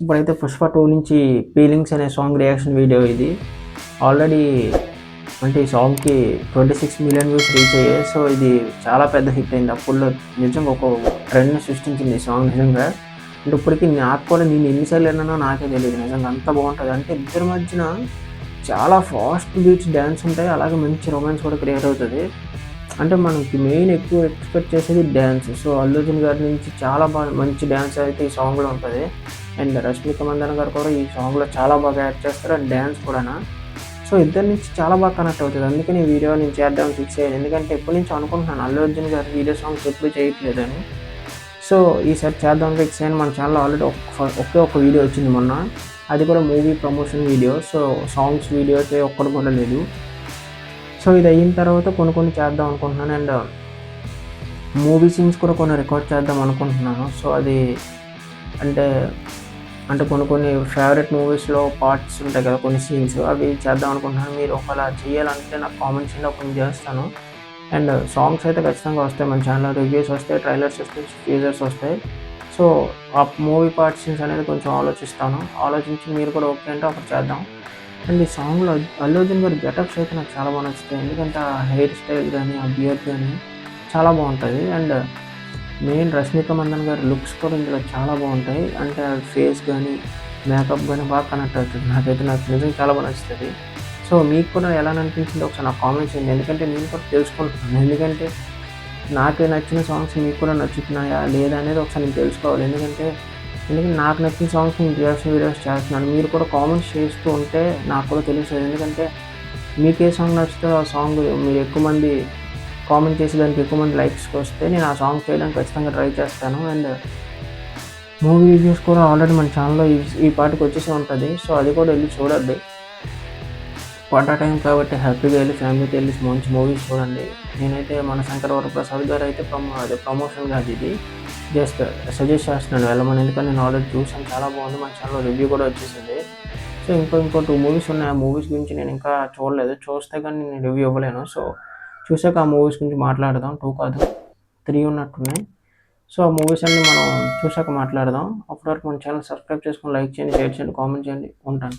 ఇప్పుడైతే 'పుష్ప 2' నుంచి 'ఫీలింగ్స్' అనే సాంగ్ రియాక్షన్ వీడియో ఇది. ఆల్రెడీ అంటే ఈ సాంగ్‌కి 26 మిలియన్ వ్యూస్ రీచ్ అయ్యాయి. సో, ఇది చాలా పెద్ద హిట్ అయింది. అప్పట్లో నిజంగా ఒక ట్రెండ్‌ని సృష్టించింది ఈ సాంగ్ నిజంగా. అంటే ఇప్పటికి నాకు కూడా నేను ఎన్ని సార్లు విన్నానో నాకే తెలీదు. నిజంగా అంత బావుంటది. అంటే ఇద్దరి మధ్యన చాలా ఫాస్ట్ బీట్స్ డాన్స్ ఉంటాయి. అలాగే మంచి రొమాన్స్ కూడా క్రియేట్ అవుతది. అంటే మనకి మెయిన్ ఎక్కువ ఎక్స్‌పెక్ట్ చేసేది డాన్స్. సో, అల్లు అర్జున్ గారి నుంచి చాలా మంచి డాన్స్ అయితే ఈ సాంగ్‌లో ఉంటది. అండ్ రష్మిక మందన గారు కూడా ఈ సాంగ్‌లో చాలా బాగా యాక్ట్ చేస్తారు. అండ్ డాన్స్ కూడానా. సో, ఇద్దరి నుంచి చాలా బాగా కనెక్ట్ అవుతది. అందుకని ఈ వీడియో నేను చేద్దామని ఫిక్స్ అయ్యాను. ఎందుకంటే ఎప్పటి నుంచో అనుకుంటున్నాను అల్లు అర్జున్ గారి వీడియో సాంగ్స్ ఎప్పుడు చేయట్లేదని. సో, ఈసారి చేద్దామని ఫిక్స్ అయ్యాను. మన ఛానెల్‌లో ఆల్రెడీ ఒకే ఒక్క వీడియో వచ్చింది మొన్న. అది కూడా movie promotion video. So, songs video అయితే ఒక్కటి కూడా లేదు. సో, ఇది అయిన తర్వాత కొన్ని చేద్దాం అనుకుంటున్నాను. అండ్ మూవీ సీన్స్ కూడా కొన్ని రికార్డ్ చేద్దాం అనుకుంటున్నాను. సో, అది అంటే, అంటే కొన్ని ఫేవరెట్ మూవీస్‌లో పార్ట్స్ ఉంటాయి కదా! కొన్ని సీన్స్ అవి చేద్దాం అనుకుంటున్నాను. మీరు ఒకవేళ చేయాలంటే నాకు కామెంట్ చేయండి. అప్పుడు నేను చేస్తాను. అండ్ సాంగ్స్ అయితే ఖచ్చితంగా వస్తాయి. మన ఛానెల్‌లో రివ్యూస్ వస్తాయి, ట్రైలర్స్ వస్తాయి, టీజర్స్ వస్తాయి. సో, ఆ మూవీ పార్ట్ సీన్స్ అనేది కొంచెం ఆలోచిస్తాను. ఆలోచించి మీరు కూడా ఓకే అంటే అప్పుడు చేద్దాం. అండ్ ఈ సాంగ్‌లో అల్లు అర్జున్ గారి గెటప్స్ అయితే నాకు చాలా బాగా నచ్చుతాయి. ఎందుకంటే ఆ హెయిర్ స్టైల్ గాని, ఆ బియర్డ్ గాని చాలా బావుంటది. అండ్ మెయిన్ రష్మిక మందన గారి లుక్స్ కూడా ఇందులో చాలా బావుంటాయి. అంటే ఫేస్ గాని, మేకప్ గాని బాగా కనెక్ట్ అవుతది. నాకైతే నిజంగా చాలా బాగా నచ్చుతది. సో, మీకు కూడా ఎలా అనిపించిందో ఒకసారి నాకు కామెంట్ చేయండి. ఎందుకంటే నేను కూడా తెలుసుకుంటున్నాను. ఎందుకంటే నాకు నచ్చిన సాంగ్స్ మీకు కూడా నచ్చుతున్నాయా? లేదా? అనేది ఒకసారి నేను తెలుసుకోవాలి. ఎందుకంటే నాకు నచ్చిన సాంగ్స్ నేను రియాక్షన్ వీడియోస్ చేస్తున్నాను. మీరు కూడా కామెంట్స్ చేస్తూ ఉంటే నాకు కూడా తెలుస్తది. ఎందుకంటే మీకు ఏ సాంగ్ నచ్చుతో ఆ సాంగ్ మీరు ఎక్కువ మంది కామెంట్ చేసి దానికి ఎక్కువ మంది లైక్స్ వస్తే నేను ఆ సాంగ్ చేయడానికి ఖచ్చితంగా ట్రై చేస్తాను. అండ్ మూవీ రివ్యూస్ కూడా ఆల్రెడీ మన ఛానెల్‌లో ఈ పాటికి వచ్చేసి ఉంటది. సో, అది కూడా ఎళ్లి చూడండి. పండగ టైం కాబట్టి హ్యాపీగా ఎళ్లి ఫ్యామిలీతో ఎళ్లి మంచి మూవీస్ చూడండి. నేనైతే మన శంకర్ వరప్రసాద్ గారు అయితే ప్రమోషన్ కాదు ఇది. జస్ట్ సజెస్ట్ చేస్తున్నాను వెళ్ళమని. ఎందుకంటే నేను ఆల్రెడీ చూసాను. చాలా బాగుంది. మన ఛానెల్‌లో రివ్యూ కూడా వచ్చేసింది. సో, ఇంకో 2 మూవీస్ ఉన్నాయి. ఆ మూవీస్ గురించి నేను ఇంకా చూడలేదు. చూస్తే గానీ నేను రివ్యూ ఇవ్వలేను. సో, చూసాక ఆ మూవీస్ గురించి మాట్లాడదాం. 2 కాదు 3 ఉన్నట్టున్నాయి. సో, ఆ మూవీస్ అన్నీ మనం చూసాక మాట్లాడదాం. అప్పటి వరకు మన ఛానెల్ సబ్స్క్రైబ్ చేసుకొని లైక్ చేయండి, షేర్ చేయండి, కామెంట్ చేయండి. ఉంటాను.